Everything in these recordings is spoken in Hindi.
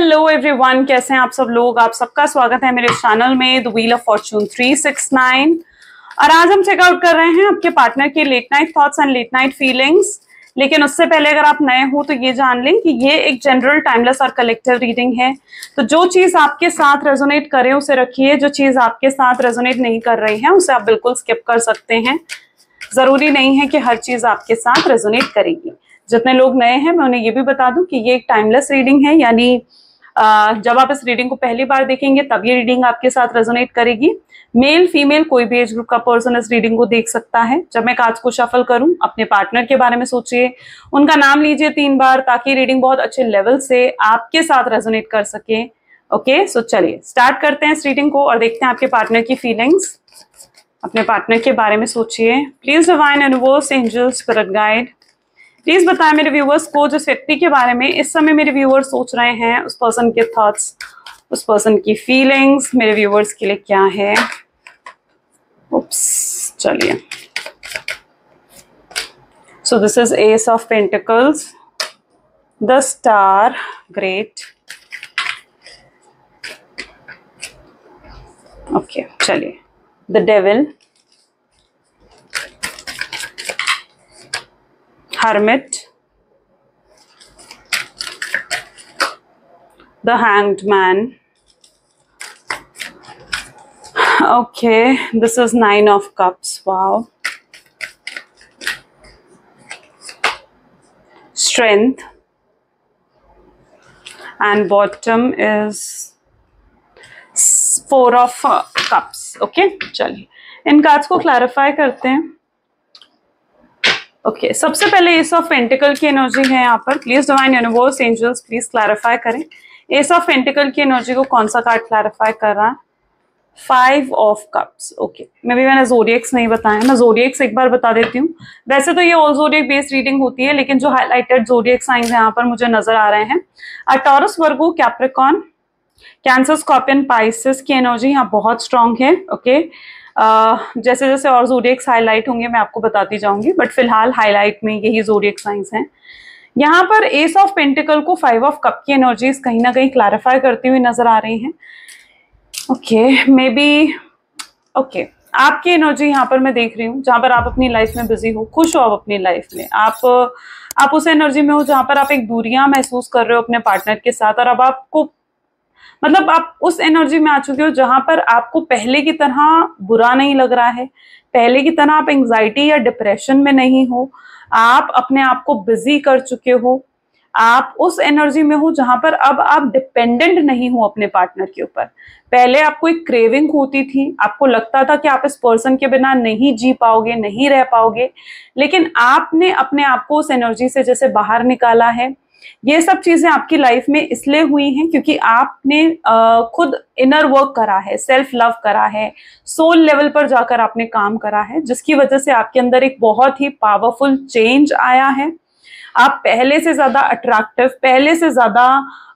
हेलो एवरीवन, कैसे हैं आप सब लोग। आप सबका स्वागत है मेरे चैनल में द व्हील ऑफ फॉर्चून 369। और आज हम चेकआउट कर रहे हैं आपके पार्टनर के late night thoughts and late night feelings. लेकिन उससे पहले अगर आप नए हो तो ये जान लें कि ये एक जनरल, टाइमलेस और कलेक्टिव रीडिंग है। तो जो चीज आपके साथ रेजोनेट करे उसे रखिए, जो चीज आपके साथ रेजोनेट नहीं कर रही है उसे आप बिल्कुल स्किप कर सकते हैं। जरूरी नहीं है कि हर चीज आपके साथ रेजोनेट करेगी। जितने लोग नए हैं मैं उन्हें ये भी बता दूं कि ये एक टाइमलेस रीडिंग है, यानी जब आप इस रीडिंग को पहली बार देखेंगे तब ये रीडिंग आपके साथ रेजोनेट करेगी। मेल फीमेल कोई भी एज ग्रुप का पर्सन इस रीडिंग को देख सकता है। जब मैं कार्ड्स को शफल करूं, अपने पार्टनर के बारे में सोचिए, उनका नाम लीजिए 3 बार, ताकि रीडिंग बहुत अच्छे लेवल से आपके साथ रेजोनेट कर सके। ओके, सो चलिए स्टार्ट करते हैं इस रीडिंग को और देखते हैं आपके पार्टनर की फीलिंग्स। अपने पार्टनर के बारे में सोचिए। Please divine universe, angels, spirit guide, please बताएं मेरे व्यूअर्स को जिस व्यक्ति के बारे में इस समय मेरे व्यूअर्स सोच रहे हैं, उस पर्सन के थॉट्स, उस पर्सन की फीलिंग्स मेरे व्यूअर्स के लिए क्या है। उप्स, चलिए। So this is Ace of Pentacles, the Star, great. Okay, चलिए। The Devil, Hermit, the Hanged Man. Okay, this is 9 of Cups. Wow. Strength. And bottom is 4 of Cups. Okay, चलिए इन कार्ड्स को क्लैरिफाई करते हैं। ओके, सबसे पहले एस ऑफ पेंटिकल की एनर्जी है यहाँ पर। Please divine universe, angels, please clarify करें एस ऑफ पेंटिकल की एनर्जी को। कौन सा कार्ड क्लैरिफाई कर रहा है? 5 of cups. Okay, maybe मैंने जोडिएक्स नहीं बताया, मैं जोडिएक्स एक बार बता देती हूँ। वैसे तो ये ऑल जोडिएक बेस्ड रीडिंग होती है, लेकिन जो हाईलाइटेड जोडिएक साइंस यहाँ पर मुझे नजर आ रहे हैं, टॉरस, वर्गो, कैप्रिकॉर्न, कैंसर, स्कॉर्पियन, पाइसेस की एनर्जी यहाँ बहुत स्ट्रांग है। ओके, जैसे जैसे और जोडिएक्स हाईलाइट होंगे मैं आपको बताती जाऊंगी, बट फिलहाल हाईलाइट में यही जोडिएक साइंस हैं। यहाँ पर एस ऑफ पेंटिकल को 5 ऑफ कप की एनर्जीज कहीं ना कहीं क्लैरिफाई करती हुई नजर आ रही हैं। ओके, मे बी ओके, आपकी एनर्जी यहाँ पर मैं देख रही हूँ जहां पर आप अपनी लाइफ में बिजी हो, खुश हो आप अपनी लाइफ में। आप उस एनर्जी में हो जहां पर आप एक दूरियां महसूस कर रहे हो अपने पार्टनर के साथ, और अब आपको मतलब आप उस एनर्जी में आ चुके हो जहां पर आपको पहले की तरह बुरा नहीं लग रहा है, पहले की तरह आप एंजाइटी या डिप्रेशन में नहीं हो, आप अपने आप को बिजी कर चुके हो। आप उस एनर्जी में हो जहां पर अब आप डिपेंडेंट नहीं हो अपने पार्टनर के ऊपर। पहले आपको एक क्रेविंग होती थी, आपको लगता था कि आप इस पर्सन के बिना नहीं जी पाओगे, नहीं रह पाओगे, लेकिन आपने अपने आप को उस एनर्जी से जैसे बाहर निकाला है। ये सब चीजें आपकी लाइफ में इसलिए हुई हैं क्योंकि आपने खुद इनर वर्क करा है, सेल्फ लव करा है, सोल लेवल पर जाकर आपने काम करा है, जिसकी वजह से आपके अंदर एक बहुत ही पावरफुल चेंज आया है। आप पहले से ज्यादा अट्रैक्टिव, पहले से ज्यादा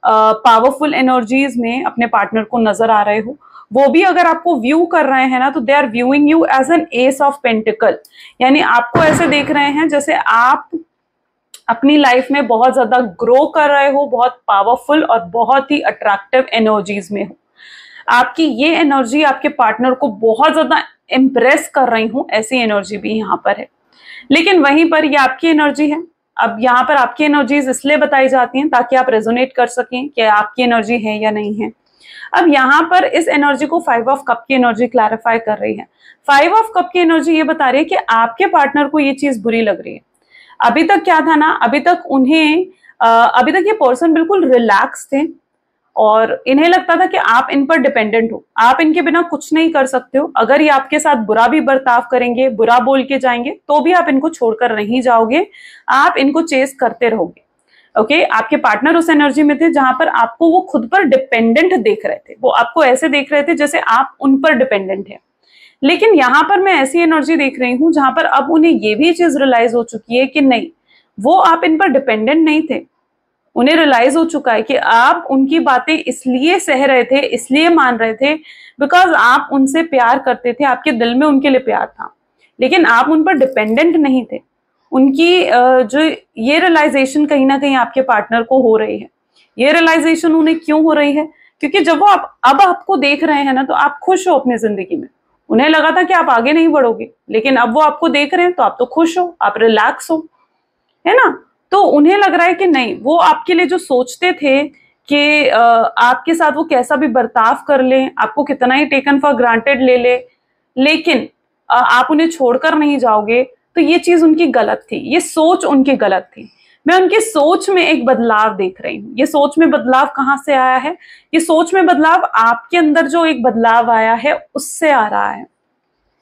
पावरफुल एनर्जीज में अपने पार्टनर को नजर आ रहे हो। वो भी अगर आपको व्यू कर रहे हैं ना, तो they are viewing you as an ace of pentacles, यानी आपको ऐसे देख रहे हैं जैसे आप अपनी लाइफ में बहुत ज्यादा ग्रो कर रहे हो, बहुत पावरफुल और बहुत ही अट्रैक्टिव एनर्जीज में हो। आपकी ये एनर्जी आपके पार्टनर को बहुत ज्यादा इम्प्रेस कर रही हूं, ऐसी एनर्जी भी यहाँ पर है। लेकिन वहीं पर ये आपकी एनर्जी है। अब यहाँ पर आपकी एनर्जीज इसलिए बताई जाती हैं ताकि आप रेजोनेट कर सकें कि आपकी एनर्जी है या नहीं है। अब यहाँ पर इस एनर्जी को 5 ऑफ कप की एनर्जी क्लैरिफाई कर रही है। 5 ऑफ कप की एनर्जी ये बता रही है कि आपके पार्टनर को ये चीज बुरी लग रही है। अभी तक क्या था ना, अभी तक ये पर्सन बिल्कुल रिलैक्स थे और इन्हें लगता था कि आप इन पर डिपेंडेंट हो, आप इनके बिना कुछ नहीं कर सकते हो। अगर ये आपके साथ बुरा भी बर्ताव करेंगे, बुरा बोल के जाएंगे, तो भी आप इनको छोड़कर नहीं जाओगे, आप इनको चेस करते रहोगे। ओके, आपके पार्टनर उस एनर्जी में थे जहां पर आपको वो खुद पर डिपेंडेंट देख रहे थे, वो आपको ऐसे देख रहे थे जैसे आप उन पर डिपेंडेंट है। लेकिन यहां पर मैं ऐसी एनर्जी देख रही हूं जहां पर अब उन्हें ये भी चीज रियलाइज हो चुकी है कि नहीं, वो आप इन पर डिपेंडेंट नहीं थे। उन्हें रियलाइज हो चुका है कि आप उनकी बातें इसलिए सह रहे थे, इसलिए मान रहे थे बिकॉज आप उनसे प्यार करते थे, आपके दिल में उनके लिए प्यार था, लेकिन आप उन पर डिपेंडेंट नहीं थे। उनकी जो ये रियलाइजेशन कहीं ना कहीं आपके पार्टनर को हो रही है ये रियलाइजेशन उन्हें क्यों हो रही है? क्योंकि जब वो अब आपको देख रहे हैं ना, तो आप खुश हो अपनी जिंदगी में। उन्हें लगा था कि आप आगे नहीं बढ़ोगे, लेकिन अब वो आपको देख रहे हैं तो आप तो खुश हो, आप रिलैक्स हो, है ना। तो उन्हें लग रहा है कि नहीं, वो आपके लिए जो सोचते थे कि आपके साथ वो कैसा भी बर्ताव कर ले, आपको कितना ही टेकन फॉर ग्रांटेड ले ले, लेकिन आप उन्हें छोड़कर नहीं जाओगे, तो ये चीज उनकी गलत थी, ये सोच उनकी गलत थी। मैं उनकी सोच में एक बदलाव देख रही हूँ। ये सोच में बदलाव कहाँ से आया है? ये सोच में बदलाव आपके अंदर जो एक बदलाव आया है उससे आ रहा है।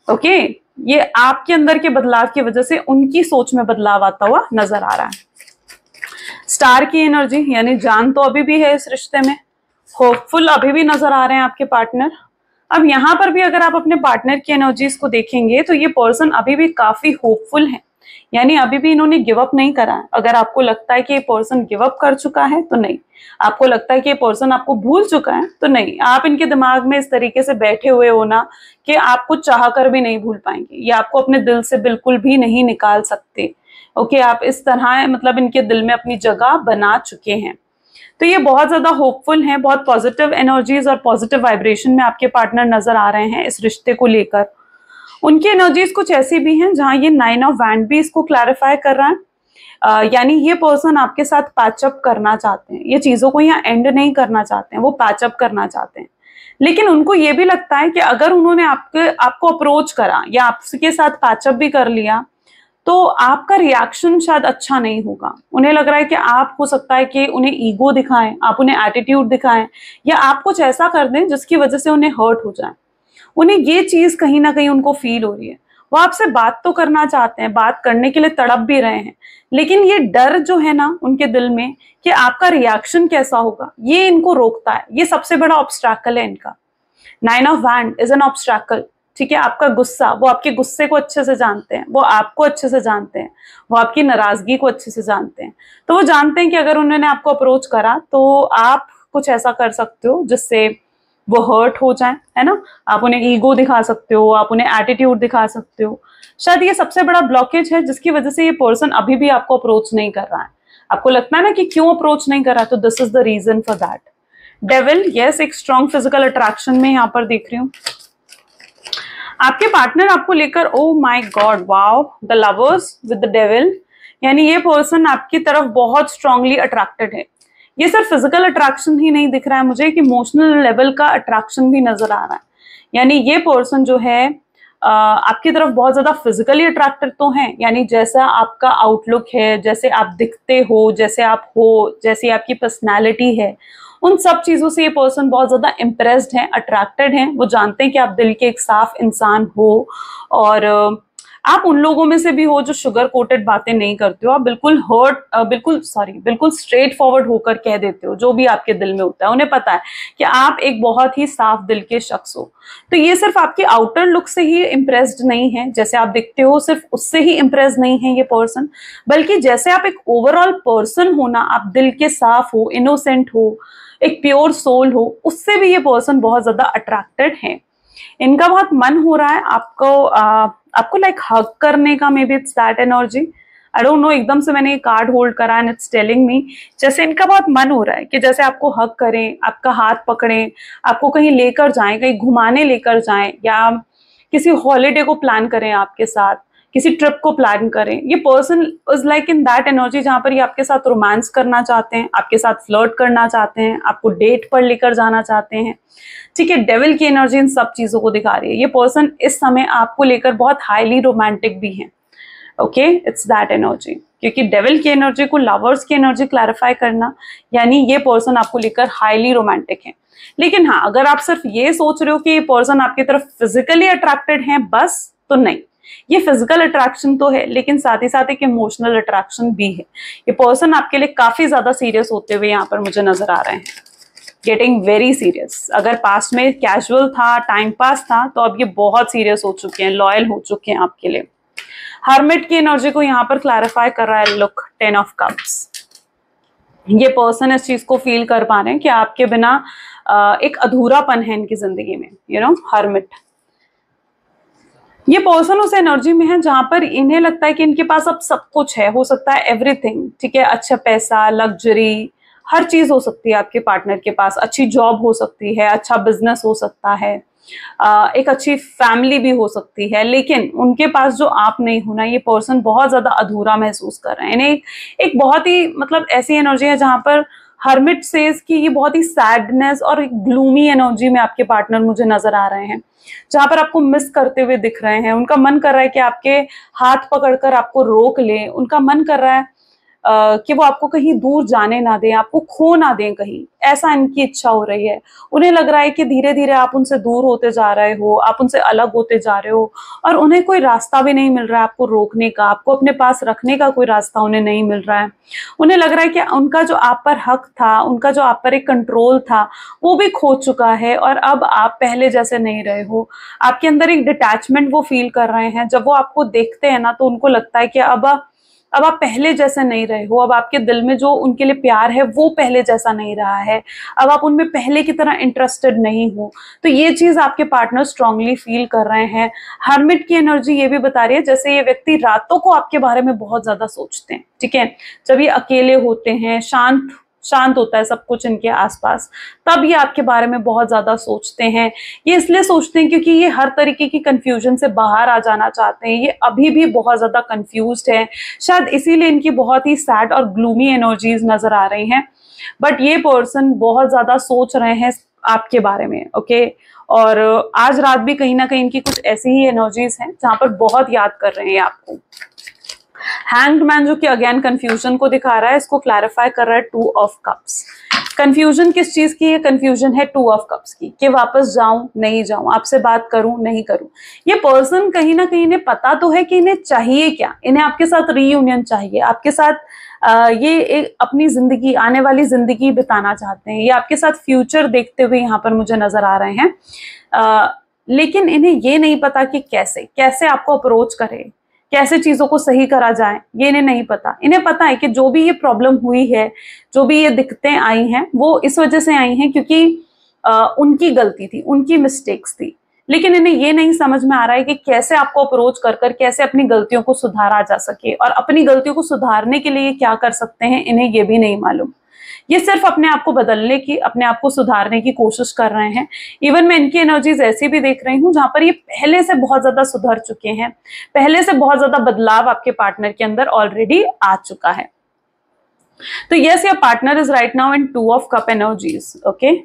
ओके, ये आपके अंदर के बदलाव की वजह से उनकी सोच में बदलाव आता हुआ नजर आ रहा है। स्टार की एनर्जी, यानी जान तो अभी भी है इस रिश्ते में, होपफुल अभी भी नजर आ रहे हैं आपके पार्टनर। अब यहाँ पर भी अगर आप अपने पार्टनर की एनर्जीज को देखेंगे तो ये पर्सन अभी भी काफी होपफुल है, यानी अभी भी इन्होंने गिव अप नहीं करा है। अगर आपको लगता है कि ये पर्सन गिव अप कर चुका है तो नहीं, आपको लगता है कि ये पर्सन आपको भूल चुका है तो नहीं, आप इनके दिमाग में इस तरीके से बैठे हुए हो ना कि आपको चाह कर भी नहीं भूल पाएंगे, या आपको अपने दिल से बिल्कुल भी नहीं निकाल सकते। ओके, आप इस तरह मतलब इनके दिल में अपनी जगह बना चुके हैं। तो ये बहुत ज्यादा होपफुल हैं, बहुत पॉजिटिव एनर्जीज और पॉजिटिव वाइब्रेशन में आपके पार्टनर नजर आ रहे हैं इस रिश्ते को लेकर। उनकी एनर्जीज कुछ ऐसी भी हैं जहां ये 9 ऑफ वैंड भी इसको क्लैरिफाई कर रहा है। यानी ये पर्सन आपके साथ पैचअप करना चाहते हैं, ये चीजों को यहाँ एंड नहीं करना चाहते हैं, वो पैचअप करना चाहते हैं। लेकिन उनको ये भी लगता है कि अगर उन्होंने आपको अप्रोच करा या आपके साथ पैचअप भी कर लिया तो आपका रिएक्शन शायद अच्छा नहीं होगा। उन्हें लग रहा है कि आप, हो सकता है कि उन्हें ईगो दिखाएं, आप उन्हें एटीट्यूड दिखाएं, या आप कुछ ऐसा कर दें जिसकी वजह से उन्हें हर्ट हो जाए। उन्हें ये चीज कहीं ना कहीं उनको फील हो रही है। वो आपसे बात तो करना चाहते हैं, बात करने के लिए तड़प भी रहे हैं, लेकिन ये डर जो है ना उनके दिल में कि आपका रिएक्शन कैसा होगा, ये इनको रोकता है। ये सबसे बड़ा ऑब्स्ट्रैकल है इनका। 9 ऑफ वैंड इज एन ऑब्स्ट्रैकल। ठीक है, आपका गुस्सा, वो आपके गुस्से को अच्छे से जानते हैं, वो आपको अच्छे से जानते हैं, वो आपकी नाराजगी को अच्छे से जानते हैं। तो वो जानते हैं कि अगर उन्होंने आपको अप्रोच करा तो आप कुछ ऐसा कर सकते हो जिससे वो हर्ट हो जाए, है ना। आप उन्हें ईगो दिखा सकते हो, आप उन्हें एटीट्यूड दिखा सकते हो। शायद ये सबसे बड़ा ब्लॉकेज है जिसकी वजह से ये पर्सन अभी भी आपको अप्रोच नहीं कर रहा है। आपको लगता है ना कि क्यों अप्रोच नहीं कर रहा, तो this is the reason for that. Devil, yes, एक स्ट्रॉन्ग फिजिकल अट्रैक्शन में यहाँ पर देख रही हूँ। आपके पार्टनर आपको लेकर, oh my God, wow, the lovers with the devil, यानी ये पर्सन आपकी तरफ बहुत स्ट्रांगली अट्रैक्टेड है। ये सिर्फ फिजिकल अट्रैक्शन ही नहीं दिख रहा है मुझे, कि इमोशनल लेवल का अट्रैक्शन भी नजर आ रहा है। यानी ये पर्सन जो है आपकी तरफ बहुत ज्यादा फिजिकली अट्रैक्टेड तो है, यानी जैसा आपका आउटलुक है, जैसे आप दिखते हो, जैसे आप हो, जैसी आपकी पर्सनैलिटी है, उन सब चीजों से ये पर्सन बहुत ज्यादा इम्प्रेस्ड है, अट्रैक्टेड है। वो जानते हैं कि आप दिल के एक साफ इंसान हो, और आप उन लोगों में से भी हो जो शुगर कोटेड बातें नहीं करते हो। आप बिल्कुल स्ट्रेट फॉरवर्ड होकर कह देते हो जो भी आपके दिल में होता है। उन्हें पता है कि आप एक बहुत ही साफ दिल के शख्स हो। तो ये सिर्फ आपकी आउटर लुक से ही इम्प्रेस्ड नहीं है, जैसे आप दिखते हो सिर्फ उससे ही इम्प्रेस नहीं है ये पर्सन, बल्कि जैसे आप एक ओवरऑल पर्सन हो ना, आप दिल के साफ हो, इनोसेंट हो, एक प्योर सोल हो, उससे भी ये पर्सन बहुत ज्यादा अट्रैक्टेड है। इनका बहुत मन हो रहा है आपको लाइक हग करने का, may be it's that energy, I don't know. एकदम से मैंने कार्ड होल्ड करा एंड इट्स टेलिंग मी जैसे इनका बहुत मन हो रहा है कि जैसे आपको हग करें, आपका हाथ पकड़ें, आपको कहीं लेकर जाएं, कहीं घुमाने लेकर जाएं, या किसी हॉलीडे को प्लान करें आपके साथ, किसी ट्रिप को प्लान करें। ये person is like in that energy जहां पर ये आपके साथ रोमांस करना चाहते हैं, आपके साथ फ्लर्ट करना चाहते हैं, आपको डेट पर लेकर जाना चाहते हैं। ठीक है, डेविल की एनर्जी इन सब चीजों को दिखा रही है। ये पर्सन इस समय आपको लेकर बहुत हाईली रोमांटिक भी है। ओके, इट्स दैट एनर्जी, क्योंकि डेविल की एनर्जी को लवर्स की एनर्जी क्लैरिफाई करना, यानी ये पर्सन आपको लेकर हाईली रोमांटिक है। लेकिन हाँ, अगर आप सिर्फ ये सोच रहे हो कि ये पर्सन आपकी तरफ फिजिकली अट्रैक्टेड है बस, तो नहीं, ये फिजिकल अट्रैक्शन तो है, लेकिन साथ ही साथ एक इमोशनल अट्रैक्शन भी है। ये पर्सन आपके लिए काफी ज्यादा सीरियस होते हुए यहाँ पर मुझे नजर आ रहे हैं, गेटिंग वेरी सीरियस। अगर पास्ट में कैजुअल था, टाइम पास था, तो अब ये बहुत सीरियस हो चुके हैं, लॉयल हो चुके हैं आपके लिए। हर्मिट की एनर्जी को यहाँ पर क्लैरिफाई कर रहा है लुक, 10 ऑफ कप्स। ये पर्सन इस चीज को फील कर पा रहे हैं कि आपके बिना एक अधूरापन है इनकी जिंदगी में, यू नो, हर्मिट। ये पर्सन उस एनर्जी में है जहां पर इन्हें लगता है कि इनके पास अब सब कुछ है, हो सकता है एवरीथिंग, ठीक है, अच्छा पैसा, लग्जरी, हर चीज हो सकती है आपके पार्टनर के पास, अच्छी जॉब हो सकती है, अच्छा बिजनेस हो सकता है, एक अच्छी फैमिली भी हो सकती है, लेकिन उनके पास जो आप नहीं होना, ये पर्सन बहुत ज्यादा अधूरा महसूस कर रहे हैं। इन्हें एक बहुत ही मतलब ऐसी एनर्जी है जहां पर हर्मिट सेज कि ये बहुत ही सैडनेस और एक ग्लूमी एनर्जी में आपके पार्टनर मुझे नजर आ रहे हैं, जहां पर आपको मिस करते हुए दिख रहे हैं। उनका मन कर रहा है कि आपके हाथ पकड़कर आपको रोक ले, उनका मन कर रहा है कि वो आपको कहीं दूर जाने ना दें, आपको खो ना दें कहीं, ऐसा इनकी इच्छा हो रही है। उन्हें लग रहा है कि धीरे धीरे आप उनसे दूर होते जा रहे हो, आप उनसे अलग होते जा रहे हो, और उन्हें कोई रास्ता भी नहीं मिल रहा है आपको रोकने का, आपको अपने पास रखने का कोई रास्ता उन्हें नहीं मिल रहा है। उन्हें लग रहा है कि उनका जो आप पर हक था, उनका जो आप पर एक कंट्रोल था, वो भी खो चुका है, और अब आप पहले जैसे नहीं रहे हो। आपके अंदर एक डिटैचमेंट वो फील कर रहे हैं। जब वो आपको देखते हैं ना, तो उनको लगता है कि अब आप पहले जैसे नहीं रहे हो, अब आपके दिल में जो उनके लिए प्यार है वो पहले जैसा नहीं रहा है, अब आप उनमें पहले की तरह इंटरेस्टेड नहीं हो। तो ये चीज आपके पार्टनर स्ट्रांगली फील कर रहे हैं। हर्मिट की एनर्जी ये भी बता रही है जैसे ये व्यक्ति रातों को आपके बारे में बहुत ज्यादा सोचते हैं, ठीक है, जब ये अकेले होते हैं, शांत होता है सब कुछ इनके आसपास, तब ये आपके बारे में बहुत ज्यादा सोचते हैं। ये इसलिए सोचते हैं क्योंकि ये हर तरीके की कंफ्यूजन से बाहर आ जाना चाहते हैं। ये अभी भी बहुत ज्यादा कंफ्यूज्ड है, शायद इसीलिए इनकी बहुत ही सैड और ग्लूमी एनर्जीज नजर आ रही हैं। बट ये पर्सन बहुत ज्यादा सोच रहे हैं आपके बारे में, ओके। और आज रात भी कहीं ना कहीं इनकी कुछ ऐसी ही एनर्जीज हैं जहां पर बहुत याद कर रहे हैं आपको। हैंग्ड मैन जो कि अगेन कंफ्यूजन को दिखा रहा है, इसको क्लैरिफाई कर रहा है 2 ऑफ कप्स। कंफ्यूजन किस चीज की है? कंफ्यूजन है 2 ऑफ कप्स की, कि वापस जाऊं नहीं जाऊं, आपसे बात करूं नहीं करूं। ये पर्सन कहीं ना कहीं इन्हें पता तो है कि इन्हें चाहिए क्या, इन्हें आपके साथ रीयूनियन चाहिए, आपके साथ ये एक अपनी जिंदगी, आने वाली जिंदगी बिताना चाहते हैं, ये आपके साथ फ्यूचर देखते हुए यहाँ पर मुझे नजर आ रहे हैं। लेकिन इन्हें ये नहीं पता कि कैसे आपको अप्रोच करे, कैसे चीजों को सही करा जाए, ये इन्हें नहीं पता। इन्हें पता है कि जो भी ये प्रॉब्लम हुई है, जो भी ये दिक्कतें आई हैं, वो इस वजह से आई हैं क्योंकि उनकी गलती थी, उनकी मिस्टेक्स थी। लेकिन इन्हें ये नहीं समझ में आ रहा है कि कैसे आपको अप्रोच कर कैसे अपनी गलतियों को सुधारा जा सके, और अपनी गलतियों को सुधारने के लिए क्या कर सकते हैं, इन्हें ये भी नहीं मालूम। ये सिर्फ अपने आप को बदलने की, अपने आप को सुधारने की कोशिश कर रहे हैं। इवन मैं इनकी एनर्जीज ऐसी भी देख रही हूँ जहां पर ये पहले से बहुत ज्यादा सुधर चुके हैं, पहले से बहुत ज्यादा बदलाव आपके पार्टनर के अंदर ऑलरेडी आ चुका है। तो yes, your partner is right now in 2 of cup energies, okay,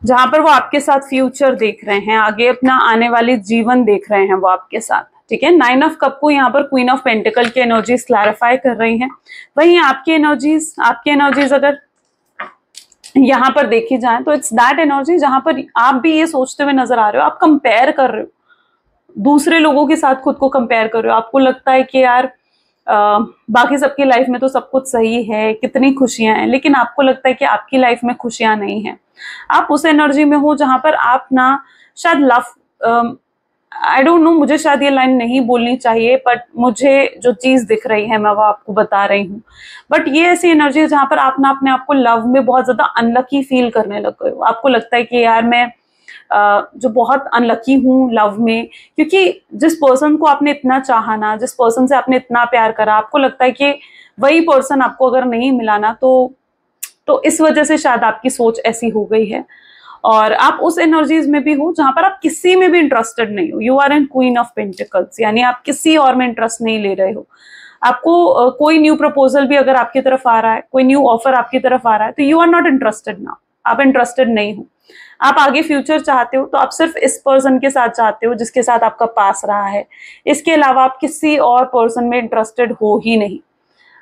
जहां पर वो आपके साथ फ्यूचर देख रहे हैं, आगे अपना आने वाले जीवन देख रहे हैं वो आपके साथ, ठीक है। 9 ऑफ कप को यहाँ पर क्वीन ऑफ पेंटिकल की एनर्जीज क्लैरिफाई कर रही हैं। वहीं आपकी एनर्जीज अगर यहाँ पर देखी जाए तो इट्स दैट एनर्जी जहां पर आप भी ये सोचते हुए नजर आ रहे हो, आप कंपेयर कर रहे हो, दूसरे लोगों के साथ खुद को कंपेयर कर रहे हो। आपको लगता है कि यार बाकी सबकी लाइफ में तो सब कुछ सही है, कितनी खुशियां हैं, लेकिन आपको लगता है कि आपकी लाइफ में खुशियां नहीं है। आप उस एनर्जी में हो जहां पर आप ना शायद लव, आई डोंट नो, मुझे शायद ये लाइन नहीं बोलनी चाहिए, बट मुझे जो चीज दिख रही है मैं वो आपको बता रही हूँ। बट ये ऐसी एनर्जी है जहां पर आप ना अपने आप को लव में बहुत ज्यादा अनलकी फील करने लग गए हो। आपको लगता है कि यार मैं जो बहुत अनलकी हूँ लव में, क्योंकि जिस पर्सन को आपने इतना चाहा ना, जिस पर्सन से आपने इतना प्यार करा, आपको लगता है कि वही पर्सन आपको अगर नहीं मिला ना, तो इस वजह से शायद आपकी सोच ऐसी हो गई है। और आप उस एनर्जीज में भी हो जहां पर आप किसी में भी इंटरेस्टेड नहीं हो। You are an queen of pentacles, यानी आप किसी और में इंटरेस्ट नहीं ले रहे हो। आपको कोई न्यू प्रपोजल भी अगर आपकी तरफ आ रहा है, कोई न्यू ऑफर आपकी तरफ आ रहा है, तो you are not interested now, आप इंटरेस्टेड नहीं हो। आप आगे फ्यूचर चाहते हो तो आप सिर्फ इस पर्सन के साथ चाहते हो जिसके साथ आपका पास रहा है, इसके अलावा आप किसी और पर्सन में इंटरेस्टेड हो ही नहीं,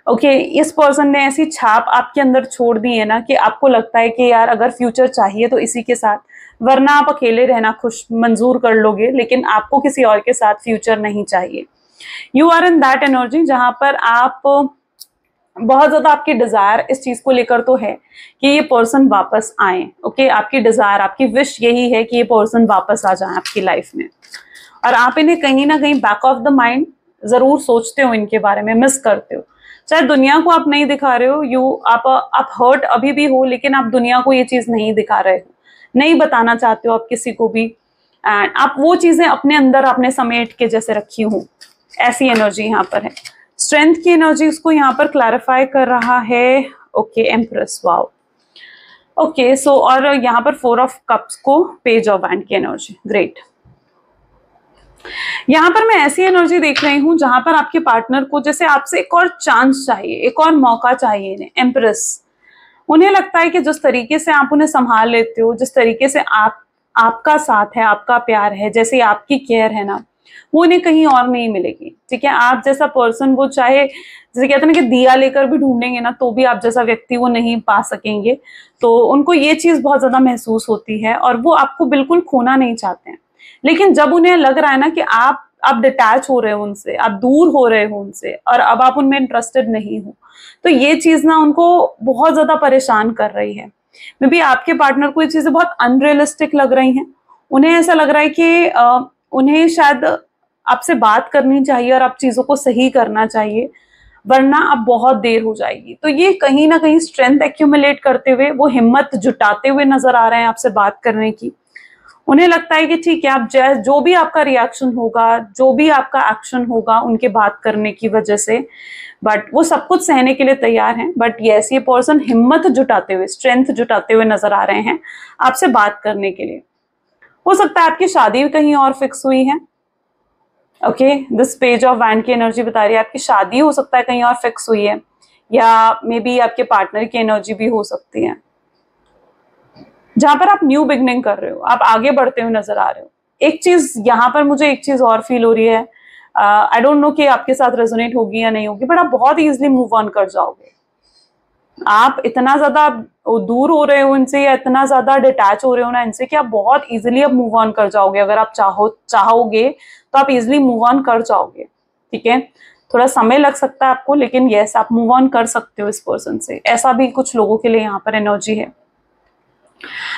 ओके। इस पर्सन ने ऐसी छाप आपके अंदर छोड़ दी है ना कि आपको लगता है कि यार अगर फ्यूचर चाहिए तो इसी के साथ, वरना आप अकेले रहना खुश मंजूर कर लोगे, लेकिन आपको किसी और के साथ फ्यूचर नहीं चाहिए। You are in that energy जहां पर आप बहुत ज्यादा, आपकी डिजायर इस चीज को लेकर तो है कि ये पर्सन वापस आए, ओके। आपकी डिजायर, आपकी विश यही है कि ये पर्सन वापस आ जाए आपकी लाइफ में, और आप इन्हें कहीं ना कहीं बैक ऑफ द माइंड जरूर सोचते हो, इनके बारे में मिस करते हो। चाहे दुनिया को आप नहीं दिखा रहे हो, आप हर्ट अभी भी हो, लेकिन आप दुनिया को ये चीज नहीं दिखा रहे हो, नहीं बताना चाहते हो आप किसी को भी, एंड आप वो चीजें अपने अंदर आपने समेट के जैसे रखी हो, ऐसी एनर्जी यहाँ पर है। स्ट्रेंथ की एनर्जी उसको यहाँ पर क्लैरिफाई कर रहा है, ओके एम्प्रेस, वाओ, ओके। सो और यहाँ पर 4 ऑफ कप्स को पेज ऑफ वैंड की एनर्जी, ग्रेट। यहाँ पर मैं ऐसी एनर्जी देख रही हूँ जहां पर आपके पार्टनर को जैसे आपसे एक और चांस चाहिए, एक और मौका चाहिए इन्हें, एम्प्रेस। उन्हें लगता है कि जिस तरीके से आप उन्हें संभाल लेते हो, जिस तरीके से आपका साथ है, आपका प्यार है, जैसे आपकी केयर है ना, वो उन्हें कहीं और नहीं मिलेगी, ठीक है। आप जैसा पर्सन वो चाहे, जैसे कहते हैं ना कि दिया लेकर भी ढूंढेंगे ना तो भी आप जैसा व्यक्ति वो नहीं पा सकेंगे। तो उनको ये चीज बहुत ज्यादा महसूस होती है और वो आपको बिल्कुल खोना नहीं चाहते हैं। लेकिन जब उन्हें लग रहा है ना कि आप डिटैच हो रहे हो उनसे, आप दूर हो रहे हो उनसे और अब आप उनमें इंटरेस्टेड नहीं हो, तो ये चीज ना उनको बहुत ज्यादा परेशान कर रही है। मे बी आपके पार्टनर को ये चीजें बहुत अनरियलिस्टिक लग रही हैं। उन्हें ऐसा लग रहा है कि उन्हें शायद आपसे बात करनी चाहिए और आप चीजों को सही करना चाहिए, वरना अब बहुत देर हो जाएगी। तो ये कहीं ना कहीं स्ट्रेंथ एक्यूमुलेट करते हुए, वो हिम्मत जुटाते हुए नजर आ रहे हैं आपसे बात करने की। उन्हें लगता है कि ठीक है, आप जो भी आपका रिएक्शन होगा, जो भी आपका एक्शन होगा उनके बात करने की वजह से, बट वो सब कुछ सहने के लिए तैयार हैं। बट यस, ये पर्सन हिम्मत जुटाते हुए, स्ट्रेंथ जुटाते हुए नजर आ रहे हैं आपसे बात करने के लिए। हो सकता है आपकी शादी कहीं और फिक्स हुई है। Okay, this page of wand की एनर्जी बता रही है आपकी शादी हो सकता है कहीं और फिक्स हुई है, या मे बी आपके पार्टनर की एनर्जी भी हो सकती है, जहां पर आप न्यू बिगनिंग कर रहे हो, आप आगे बढ़ते हुए नजर आ रहे हो। एक चीज यहाँ पर मुझे एक चीज और फील हो रही है, आई डोंट नो कि आपके साथ रेजोनेट होगी या नहीं होगी, बट आप बहुत इजीली मूव ऑन कर जाओगे। आप इतना ज्यादा दूर हो रहे हो इनसे, या इतना ज्यादा डिटैच हो रहे हो ना इनसे, कि आप बहुत इजीली अब मूव ऑन कर जाओगे। अगर आप चाहोगे तो आप इजीली मूव ऑन कर जाओगे, ठीक है। थोड़ा समय लग सकता है आपको, लेकिन यस, आप मूव ऑन कर सकते हो इस पर्सन से। ऐसा भी कुछ लोगों के लिए यहाँ पर एनर्जी है,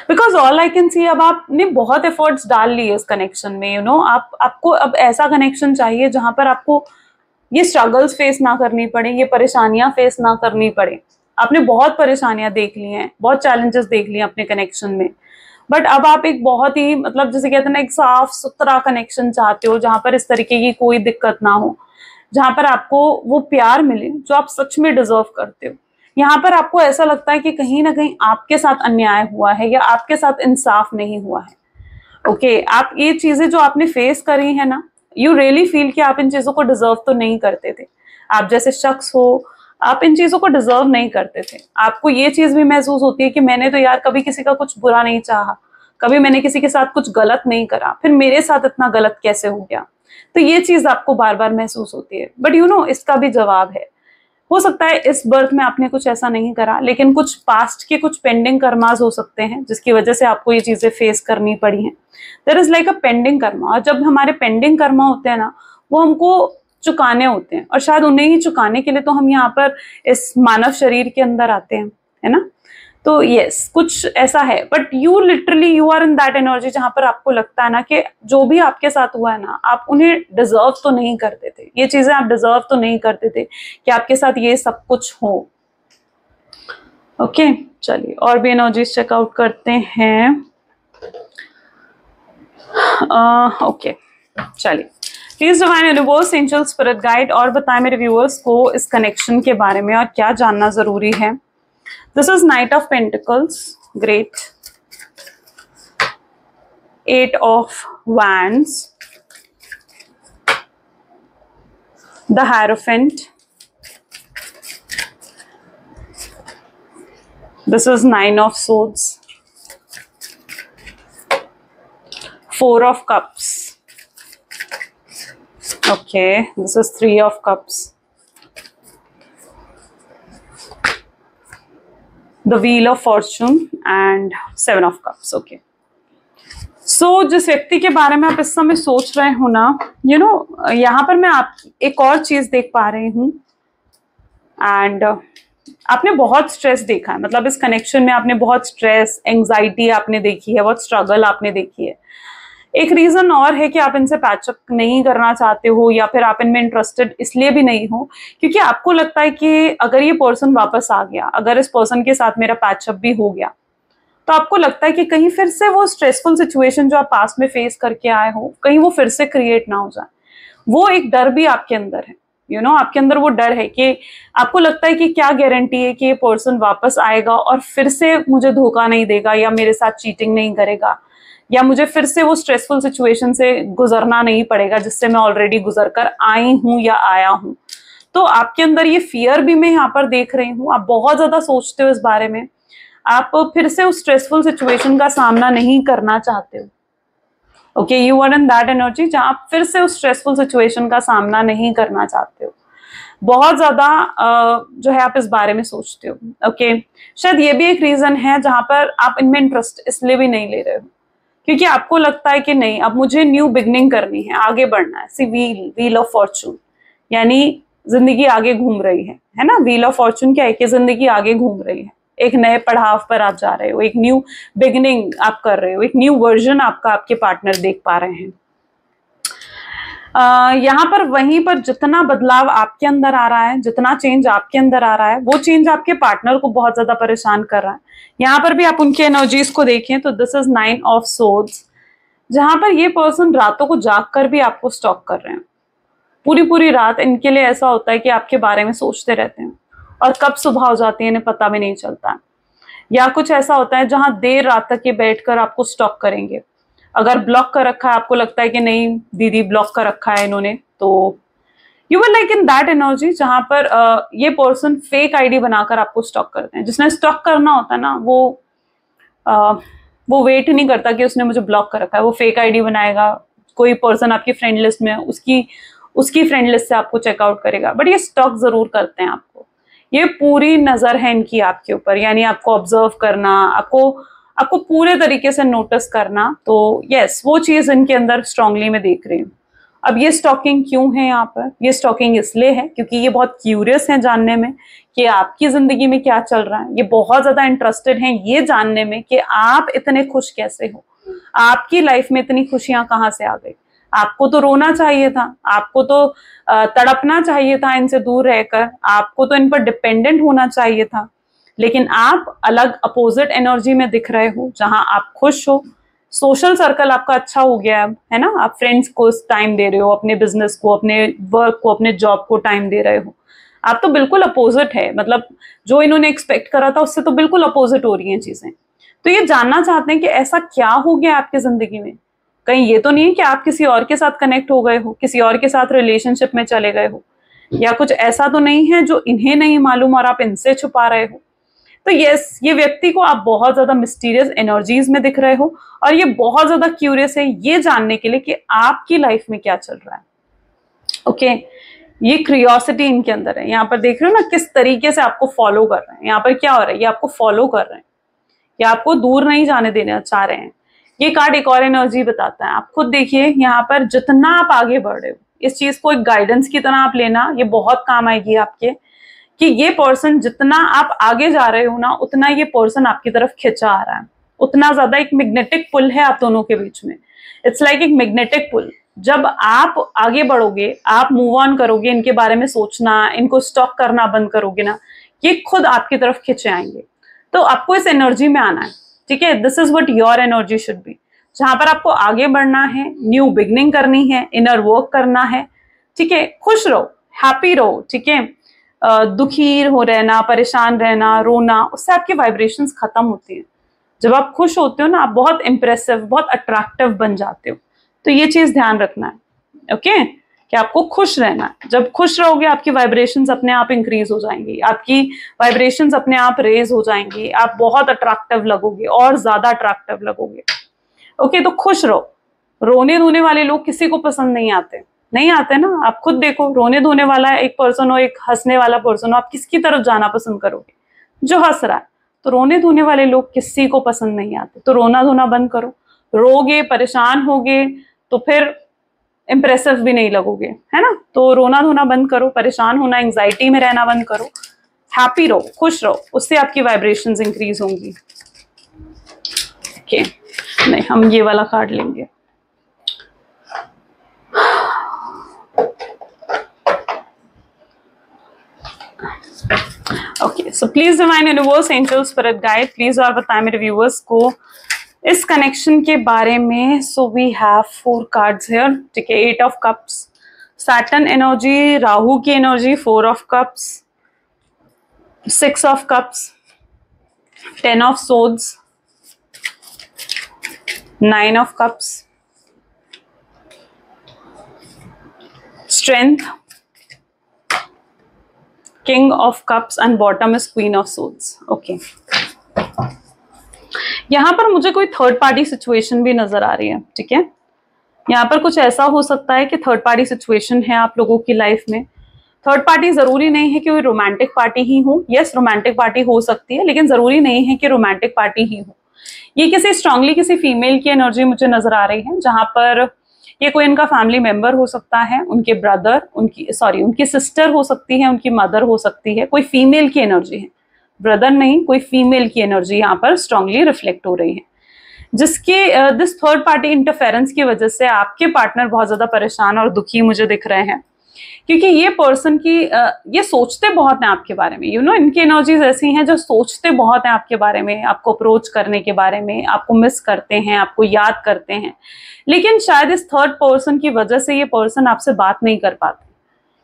because all I can see, अब आपने बहुत एफर्ट्स डाल लिए इस कनेक्शन में, यू नो, आपको अब ऐसा कनेक्शन चाहिए जहां पर आपको ये स्ट्रगल्स फेस ना करनी पड़े, ये परेशानियां फेस ना करनी पड़े। आपने बहुत परेशानियां देख ली हैं, बहुत चैलेंजेस देख लिए अपने कनेक्शन में, बट अब आप एक बहुत ही, मतलब जैसे कहते हैं ना, एक साफ सुथरा कनेक्शन चाहते हो जहां पर इस तरीके की कोई दिक्कत ना हो, जहां पर आपको वो प्यार मिले जो आप सच में डिजर्व करते हो। यहाँ पर आपको ऐसा लगता है कि कहीं ना कहीं आपके साथ अन्याय हुआ है या आपके साथ इंसाफ नहीं हुआ है। ओके, आप ये चीजें जो आपने फेस करी है ना, यू रियली फील कि आप इन चीजों को डिजर्व तो नहीं करते थे। आप जैसे शख्स हो, आप इन चीजों को डिजर्व नहीं करते थे। आपको ये चीज भी महसूस होती है कि मैंने तो यार कभी किसी का कुछ बुरा नहीं चाहा, कभी मैंने किसी के साथ कुछ गलत नहीं करा, फिर मेरे साथ इतना गलत कैसे हो गया। तो ये चीज आपको बार बार महसूस होती है। बट यू नो, इसका भी जवाब है। हो सकता है इस बर्थ में आपने कुछ ऐसा नहीं करा, लेकिन कुछ पास्ट के कुछ पेंडिंग कर्मास हो सकते हैं जिसकी वजह से आपको ये चीजें फेस करनी पड़ी हैं। There is like a pending karma, और जब हमारे पेंडिंग कर्मा होते हैं ना, वो हमको चुकाने होते हैं, और शायद उन्हें ही चुकाने के लिए तो हम यहाँ पर इस मानव शरीर के अंदर आते हैं, है ना। तो यस, कुछ ऐसा है, but you literally you are in that energy जहां पर आपको लगता है ना कि जो भी आपके साथ हुआ है ना, आप उन्हें डिजर्व तो नहीं करते थे, ये चीजें आप डिजर्व तो नहीं करते थे कि आपके साथ ये सब कुछ हो। ओके, चलिए और भी एनर्जीज चेकआउट करते हैं। ओके, चलिए, please divine universe, angel, spirit guide, और बताएं मेरे व्यूअर्स को इस कनेक्शन के बारे में और क्या जानना जरूरी है। This is Knight of Pentacles, great. 8 of Wands, the Hierophant. This is 9 of Swords, 4 of Cups. Okay, this is 3 of Cups. The Wheel of Fortune and 7 of Cups. Okay. So जिस व्यक्ति के बारे में आप इस समय सोच रहे हो ना, यू नो, यहाँ पर मैं आप एक और चीज देख पा रही हूँ, एंड आपने बहुत स्ट्रेस देखा है। मतलब इस कनेक्शन में आपने बहुत स्ट्रेस, एंजाइटी आपने देखी है, बहुत स्ट्रगल आपने देखी है। एक रीजन और है कि आप इनसे पैचअप नहीं करना चाहते हो, या फिर आप इनमें इंटरेस्टेड इसलिए भी नहीं हो क्योंकि आपको लगता है कि अगर ये पर्सन वापस आ गया, अगर इस पर्सन के साथ मेरा पैचअप भी हो गया, तो आपको लगता है कि कहीं फिर से वो स्ट्रेसफुल सिचुएशन जो आप पास्ट में फेस करके आए हो, कहीं वो फिर से क्रिएट ना हो जाए। वो एक डर भी आपके अंदर है। आपके अंदर वो डर है कि आपको लगता है कि क्या गारंटी है कि ये पर्सन वापस आएगा और फिर से मुझे धोखा नहीं देगा या मेरे साथ चीटिंग नहीं करेगा या मुझे फिर से वो स्ट्रेसफुल सिचुएशन से गुजरना नहीं पड़ेगा जिससे मैं ऑलरेडी गुजर कर आई हूं या आया हूं। तो आपके अंदर ये फियर भी मैं यहाँ पर देख रही हूँ, आप बहुत ज्यादा सोचते हो इस बारे में, आप फिर से उस स्ट्रेसफुल सिचुएशन का सामना नहीं करना चाहते हो। Okay, you are in that energy जहां आप फिर से उस स्ट्रेसफुल सिचुएशन का सामना नहीं करना चाहते हो, बहुत ज्यादा जो है आप इस बारे में सोचते हो। ओके, शायद ये भी एक रीजन है जहां पर आप इनमें इंटरेस्ट इसलिए भी नहीं ले रहे हो क्योंकि आपको लगता है कि नहीं, अब मुझे न्यू बिगनिंग करनी है, आगे बढ़ना है। सी व्हील ऑफ फॉर्चून, यानी जिंदगी आगे घूम रही है ना। व्हील ऑफ फॉर्चून क्या है कि जिंदगी आगे घूम रही है, एक नए पड़ाव पर आप जा रहे हो, एक न्यू बिगिनिंग आप कर रहे हो, एक न्यू वर्जन आपका आपके पार्टनर देख पा रहे हैं। यहाँ पर वहीं पर जितना बदलाव आपके अंदर आ रहा है, जितना चेंज आपके अंदर आ रहा है, वो चेंज आपके पार्टनर को बहुत ज्यादा परेशान कर रहा है। यहाँ पर भी आप उनकी एनर्जीज को देखें तो दिस इज 9 ऑफ सोर्ड्स, जहां पर ये पर्सन रातों को जाग कर भी आपको स्टॉक कर रहे हैं। पूरी पूरी रात इनके लिए ऐसा होता है कि आपके बारे में सोचते रहते हैं और कब सुबह हो जाती है इन्हें पता भी नहीं चलता। या कुछ ऐसा होता है जहां देर रात तक ये बैठकर आपको स्टॉक करेंगे। अगर ब्लॉक कर रखा है, आपको लगता है कि नहीं दीदी ब्लॉक कर रखा है इन्होंने, तो you will like in that energy जहां पर ये पर्सन फेक आईडी बनाकर आपको स्टॉक करते हैं। जिसने स्टॉक करना होता है ना, वो वेट नहीं करता कि उसने मुझे ब्लॉक कर रखा है, वो फेक आईडी बनाएगा। कोई पर्सन आपकी फ्रेंड लिस्ट में, उसकी फ्रेंड लिस्ट से आपको चेकआउट करेगा, बट ये स्टॉक जरूर करते हैं आपको। ये पूरी नजर है इनकी आपके ऊपर, यानी आपको ऑब्जर्व करना, आपको पूरे तरीके से नोटिस करना। तो यस, वो चीज इनके अंदर स्ट्रांगली मैं देख रही हूँ। अब ये स्टॉकिंग क्यों है यहाँ पर? ये स्टॉकिंग इसलिए है क्योंकि ये बहुत क्यूरियस है जानने में कि आपकी जिंदगी में क्या चल रहा है। ये बहुत ज्यादा इंटरेस्टेड हैं ये जानने में कि आप इतने खुश कैसे हो, आपकी लाइफ में इतनी खुशियां कहाँ से आ गई। आपको तो रोना चाहिए था, आपको तो तड़पना चाहिए था इनसे दूर रहकर, आपको तो इन पर डिपेंडेंट होना चाहिए था, लेकिन आप अलग अपोजिट एनर्जी में दिख रहे हो जहां आप खुश हो। सोशल सर्कल आपका अच्छा हो गया है ना, आप फ्रेंड्स को टाइम दे रहे हो, अपने बिजनेस को, अपने वर्क को, अपने जॉब को टाइम दे रहे हो। आप तो बिल्कुल अपोजिट है, मतलब जो इन्होंने एक्सपेक्ट करा था उससे तो बिल्कुल अपोजिट हो रही हैं चीजें। तो ये जानना चाहते हैं कि ऐसा क्या हो गया आपकी जिंदगी में। कहीं ये तो नहीं है कि आप किसी और के साथ कनेक्ट हो गए हो, किसी और के साथ रिलेशनशिप में चले गए हो, या कुछ ऐसा तो नहीं है जो इन्हें नहीं मालूम और आप इनसे छुपा रहे हो। तो यस, ये व्यक्ति को आप बहुत ज्यादा मिस्टीरियस एनर्जीज में दिख रहे हो और ये बहुत ज्यादा क्यूरियस है ये जानने के लिए कि आपकी लाइफ में क्या चल रहा है। ओके, ये क्यूरियोसिटी इनके अंदर है। यहाँ पर देख रहे हो ना किस तरीके से आपको फॉलो कर रहे हैं। यहाँ पर क्या हो रहा है, ये आपको फॉलो कर रहे हैं, ये आपको दूर नहीं जाने देना चाह रहे हैं। ये कार्ड एक और एनर्जी बताता है, आप खुद देखिए यहाँ पर जितना आप आगे बढ़ रहे हो, इस चीज को एक गाइडेंस की तरह आप लेना, ये बहुत काम आएगी आपके, कि ये पर्सन जितना आप आगे जा रहे हो ना, उतना ये पर्सन आपकी तरफ खिंचा आ रहा है, उतना ज्यादा एक मैग्नेटिक पुल है आप दोनों के बीच में। इट्स लाइक एक मैग्नेटिक पुल। जब आप आगे बढ़ोगे, आप मूव ऑन करोगे, इनके बारे में सोचना, इनको स्टॉक करना बंद करोगे ना, ये खुद आपकी तरफ खिंचे आएंगे। तो आपको इस एनर्जी में आना है, ठीक है। This is what your energy should be, जहां पर आपको आगे बढ़ना है, न्यू बिगनिंग करनी है, इनर वर्क करना है, ठीक है। खुश रहो, हैप्पी रहो, ठीक है। दुखी हो रहना, परेशान रहना, रोना, उससे आपकी वाइब्रेशंस खत्म होती हैं। जब आप खुश होते हो ना, आप बहुत इंप्रेसिव, बहुत अट्रैक्टिव बन जाते हो। तो ये चीज ध्यान रखना है, ओके, कि आपको खुश रहना है। जब खुश रहोगे आपकी वाइब्रेशंस अपने आप इंक्रीज हो जाएंगी, आपकी वाइब्रेशंस अपने आप रेज हो जाएंगी, आप बहुत अट्रैक्टिव लगोगे और ज्यादा अट्रैक्टिव लगोगे। ओके, तो खुश रहो। रोने धोने वाले लोग किसी को पसंद नहीं आते ना। आप खुद देखो, रोने धोने वाला एक पर्सन हो, एक हंसने वाला पर्सन हो, आप किसकी तरफ जाना पसंद करोगे? जो हंस रहा है। तो रोने धोने वाले लोग किसी को पसंद नहीं आते, तो रोना धोना बंद करो। रोगे, परेशान होगे तो फिर इंप्रेसिव भी नहीं लगोगे, है ना। तो रोना धोना बंद करो, परेशान होना, एंजाइटी में रहना बंद करो, हैप्पी रहो, खुश रहो, उससे आपकी वाइब्रेशंस इंक्रीज होंगी। ओके, नहीं, हम ये वाला कार्ड लेंगे। Okay, so please divine universe, angel, spirit guide, please और बताएं मेरे व्यूअर्स को इस कनेक्शन के बारे में। So we have 4 cards here, ठीक है। 8 of cups, Saturn energy, Rahu की energy 4 of cups, 6 of cups, 10 of swords, 9 of cups, strength, king of cups and bottom is queen of swords. Okay, यहां पर मुझे कोई थर्ड पार्टी सिचुएशन भी नजर आ रही है। ठीक है, यहाँ पर कुछ ऐसा हो सकता है कि थर्ड पार्टी सिचुएशन है आप लोगों की लाइफ में। थर्ड पार्टी जरूरी नहीं है कि कोई रोमांटिक पार्टी ही हो। यस, रोमांटिक पार्टी हो सकती है, लेकिन जरूरी नहीं है कि रोमांटिक पार्टी ही हो। ये किसी स्ट्रांगली किसी फीमेल की एनर्जी मुझे नजर आ रही है, जहां पर ये कोई इनका फैमिली मेंबर हो सकता है, उनके ब्रदर, उनकी सिस्टर हो सकती है, उनकी मदर हो सकती है। कोई फीमेल की एनर्जी है, ब्रदर नहीं, कोई फीमेल की एनर्जी यहाँ पर स्ट्रांगली रिफ्लेक्ट हो रही है, जिसके दिस थर्ड पार्टी इंटरफेरेंस की वजह से आपके पार्टनर बहुत ज्यादा परेशान और दुखी मुझे दिख रहे हैं, क्योंकि ये पर्सन की ये सोचते बहुत हैं आपके बारे में। इनकी एनर्जीज ऐसी हैं जो सोचते बहुत हैं आपके बारे में, आपको अप्रोच करने के बारे में, आपको मिस करते हैं, आपको याद करते हैं, लेकिन शायद इस थर्ड पर्सन की वजह से ये पर्सन आपसे बात नहीं कर पाते,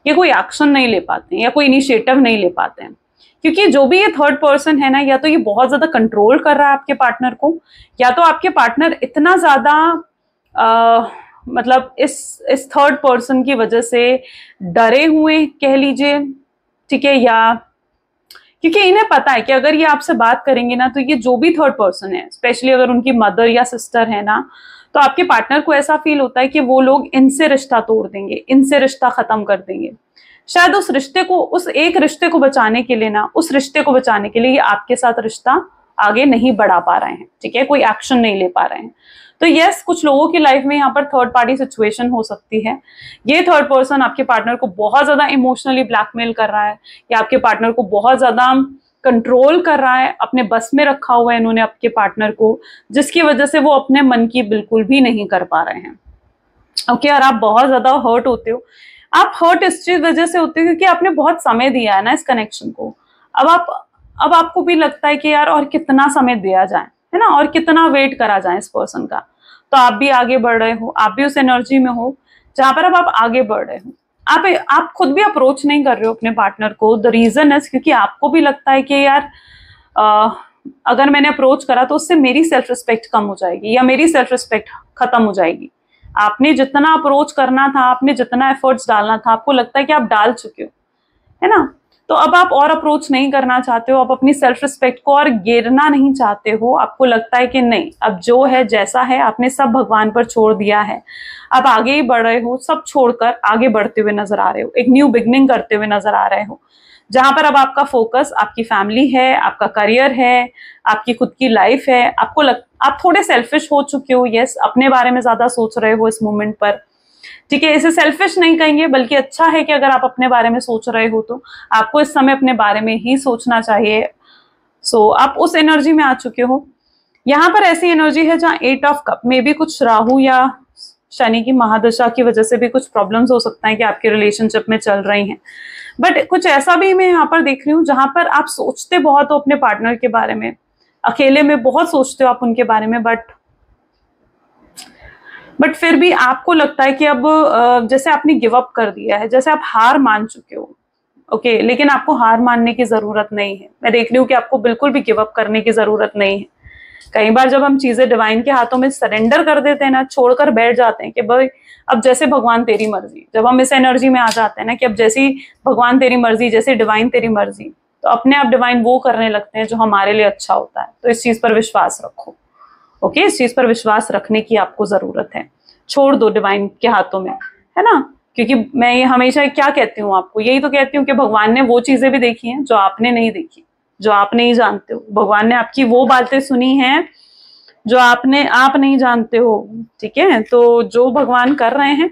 ये कोई एक्शन नहीं ले पाते या कोई इनिशिएटिव नहीं ले पाते हैं, क्योंकि जो भी ये थर्ड पर्सन है ना, या तो ये बहुत ज्यादा कंट्रोल कर रहा है आपके पार्टनर को, या तो आपके पार्टनर इतना ज्यादा मतलब इस थर्ड पर्सन की वजह से डरे हुए कह लीजिए। ठीक है, या क्योंकि इन्हें पता है कि अगर ये आपसे बात करेंगे ना, तो ये जो भी थर्ड पर्सन है, स्पेशली अगर उनकी मदर या सिस्टर है ना, तो आपके पार्टनर को ऐसा फील होता है कि वो लोग इनसे रिश्ता तोड़ देंगे, इनसे रिश्ता खत्म कर देंगे। शायद उस रिश्ते को, उस एक रिश्ते को बचाने के लिए ना, उस रिश्ते को बचाने के लिए ये आपके साथ रिश्ता आगे नहीं बढ़ा पा रहे हैं। ठीक है, कोई एक्शन नहीं ले पा रहे हैं। तो यस, कुछ लोगों की लाइफ में यहाँ पर थर्ड पार्टी सिचुएशन हो सकती है। ये थर्ड पर्सन आपके पार्टनर को बहुत ज्यादा इमोशनली ब्लैकमेल कर रहा है, या आपके पार्टनर को बहुत ज्यादा कंट्रोल कर रहा है, अपने बस में रखा हुआ है इन्होंने आपके पार्टनर को, जिसकी वजह से वो अपने मन की बिल्कुल भी नहीं कर पा रहे हैं। ओके, और आप बहुत ज्यादा हर्ट होते हो। आप हर्ट इस चीज वजह से होते हो क्योंकि आपने बहुत समय दिया है ना इस कनेक्शन को। अब आपको भी लगता है कि यार और कितना समय दिया जाए, है ना, और कितना वेट करा जाए इस पर्सन का। तो आप भी आगे बढ़ रहे हो, आप भी उस एनर्जी में हो जहां पर अब आप आगे बढ़ रहे हो। आप खुद भी अप्रोच नहीं कर रहे हो अपने पार्टनर को। द रीजन इज क्योंकि आपको भी लगता है कि यार अगर मैंने अप्रोच करा तो उससे मेरी सेल्फ रिस्पेक्ट कम हो जाएगी, या मेरी सेल्फ रिस्पेक्ट खत्म हो जाएगी। आपने जितना अप्रोच करना था, आपने जितना एफर्ट्स डालना था, आपको लगता है कि आप डाल चुके हो, है ना। तो अब आप और अप्रोच नहीं करना चाहते हो, आप अपनी सेल्फ रिस्पेक्ट को और गिरना नहीं चाहते हो। आपको लगता है कि नहीं, अब जो है जैसा है, आपने सब भगवान पर छोड़ दिया है, आप आगे ही बढ़ रहे हो, सब छोड़कर आगे बढ़ते हुए नजर आ रहे हो, एक न्यू बिगनिंग करते हुए नजर आ रहे हो, जहां पर अब आपका फोकस आपकी फैमिली है, आपका करियर है, आपकी खुद की लाइफ है। आप थोड़े सेल्फिश हो चुके हो। यस, अपने बारे में ज्यादा सोच रहे हो इस मोमेंट पर। ठीक है, इसे सेल्फिश नहीं कहेंगे, बल्कि अच्छा है कि अगर आप अपने बारे में सोच रहे हो तो आपको इस समय अपने बारे में ही सोचना चाहिए। सो आप उस एनर्जी में आ चुके हो। यहाँ पर ऐसी एनर्जी है जहाँ 8 ऑफ कप में भी कुछ राहु या शनि की महादशा की वजह से भी कुछ प्रॉब्लम्स हो सकता है कि आपके रिलेशनशिप में चल रही हैं। बट कुछ ऐसा भी मैं यहाँ पर देख रही हूँ जहां पर आप सोचते बहुत हो अपने पार्टनर के बारे में, अकेले में बहुत सोचते हो आप उनके बारे में, बट फिर भी आपको लगता है कि अब जैसे आपने गिव अप कर दिया है, जैसे आप हार मान चुके हो। ओके, लेकिन आपको हार मानने की जरूरत नहीं है। मैं देख रही हूँ कि आपको बिल्कुल भी गिव अप करने की जरूरत नहीं है। कई बार जब हम चीजें डिवाइन के हाथों में सरेंडर कर देते हैं ना, छोड़कर बैठ जाते हैं कि भाई अब जैसे भगवान तेरी मर्जी, जब हम इस एनर्जी में आ जाते हैं ना कि अब जैसी भगवान तेरी मर्जी, जैसे डिवाइन तेरी मर्जी, तो अपने आप डिवाइन वो करने लगते हैं जो हमारे लिए अच्छा होता है। तो इस चीज पर विश्वास रखो। ओके, इस चीज पर विश्वास रखने की आपको जरूरत है। छोड़ दो डिवाइन के हाथों में, है ना। क्योंकि मैं ये हमेशा क्या कहती हूँ आपको, यही तो कहती हूँ कि भगवान ने वो चीजें भी देखी हैं जो आपने नहीं देखी, जो आप नहीं जानते हो। भगवान ने आपकी वो बातें सुनी हैं जो आप नहीं जानते हो। ठीक है, तो जो भगवान कर रहे हैं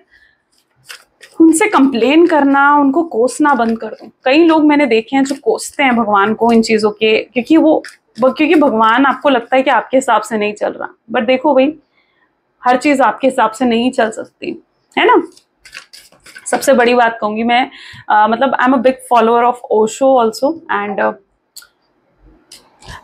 उनसे कंप्लेन करना, उनको कोसना बंद कर दो। कई लोग मैंने देखे हैं जो कोसते हैं भगवान को इन चीजों के, क्योंकि भगवान आपको लगता है कि आपके हिसाब से नहीं चल रहा। बट देखो भाई, हर चीज आपके हिसाब से नहीं चल सकती, है ना। सबसे बड़ी बात कहूंगी मैं, मतलब I am a big follower of Osho also, and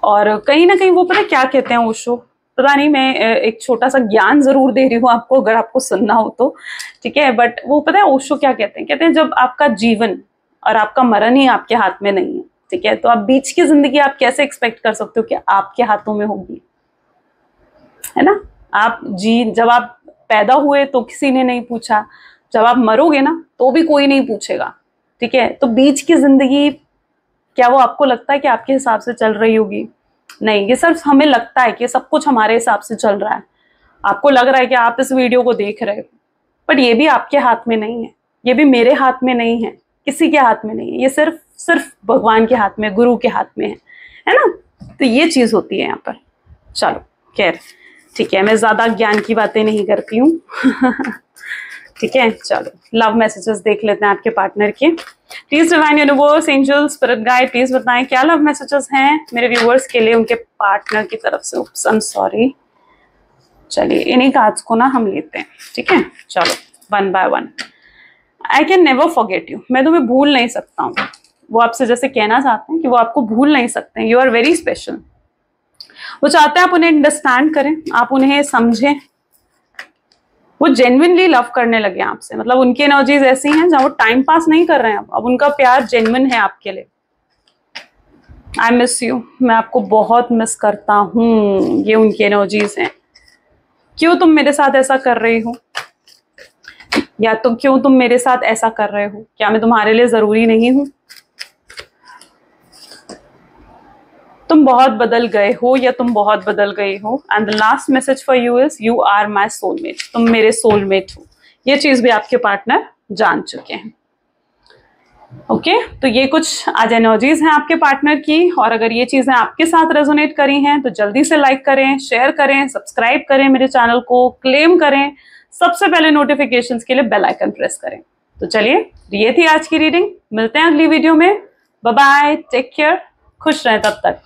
और कहीं ना कहीं वो पता क्या कहते हैं ओशो, पता नहीं, मैं एक छोटा सा ज्ञान जरूर दे रही हूँ आपको, अगर आपको सुनना हो तो, ठीक है। बट वो पता है ओशो क्या कहते हैं जब आपका जीवन और आपका मरण ही आपके हाथ में नहीं है, ठीक है, तो आप बीच की जिंदगी आप कैसे एक्सपेक्ट कर सकते हो कि आपके हाथों में होगी, है ना। आप जब आप पैदा हुए तो किसी ने नहीं पूछा, जब आप मरोगे ना तो भी कोई नहीं पूछेगा, ठीक है। तो बीच की जिंदगी क्या वो आपको लगता है कि आपके हिसाब से चल रही होगी? नहीं, ये सिर्फ हमें लगता है कि सब कुछ हमारे हिसाब से चल रहा है। आपको लग रहा है कि आप इस वीडियो को देख रहे हो, बट ये भी आपके हाथ में नहीं है, ये भी मेरे हाथ में नहीं है, किसी के हाथ में नहीं है, ये सिर्फ भगवान के हाथ में, गुरु के हाथ में है ना। तो ये चीज होती है यहाँ पर। चलो खैर ठीक है, मैं ज्यादा ज्ञान की बातें नहीं करती हूँ ठीक है। चलो लव मैसेजेस देख लेते हैं आपके पार्टनर के। Please divine universe, angel, spirit guide, please बताएं क्या लव मैसेजेस हैं मेरे व्यूअर्स के लिए उनके पार्टनर की तरफ से। उप्स, आई एम सॉरी। चलिए इन्हीं कार्ड्स को ना हम लेते हैं, ठीक है। चलो one by one. I can never forget you, मैं तुम्हें भूल नहीं सकता हूँ। वो आपसे जैसे कहना चाहते हैं कि वो आपको भूल नहीं सकते हैं, यू आर वेरी स्पेशल। वो चाहते हैं आप उन्हें अंडरस्टैंड करें, आप उन्हें समझें। वो जेन्युइनली लव करने लगे आपसे, मतलब उनकी एनर्जीज ऐसी हैं जहां वो टाइम पास नहीं कर रहे हैं, अब उनका प्यार जेन्युइन है आपके लिए। आई मिस यू, मैं आपको बहुत मिस करता हूँ, ये उनकी एनर्जीज हैं। क्यों तुम मेरे साथ ऐसा कर रही हो, या तो क्यों तुम मेरे साथ ऐसा कर रहे हो, क्या मैं तुम्हारे लिए जरूरी नहीं हूं? तुम बहुत बदल गए हो या तुम बहुत बदल गई हो। And the last message for you is you are my soulmate, तुम मेरे सोलमेट हो। ये चीज भी आपके पार्टनर जान चुके हैं। ओके तो ये कुछ आज एनर्जीज हैं आपके पार्टनर की, और अगर ये चीजें आपके साथ रेजोनेट करी हैं तो जल्दी से लाइक करें, शेयर करें, सब्सक्राइब करें मेरे चैनल को, क्लेम करें, सबसे पहले नोटिफिकेशंस के लिए बेल आइकन प्रेस करें। तो चलिए ये थी आज की रीडिंग, मिलते हैं अगली वीडियो में। बाय बाय, टेक केयर, खुश रहें तब तक।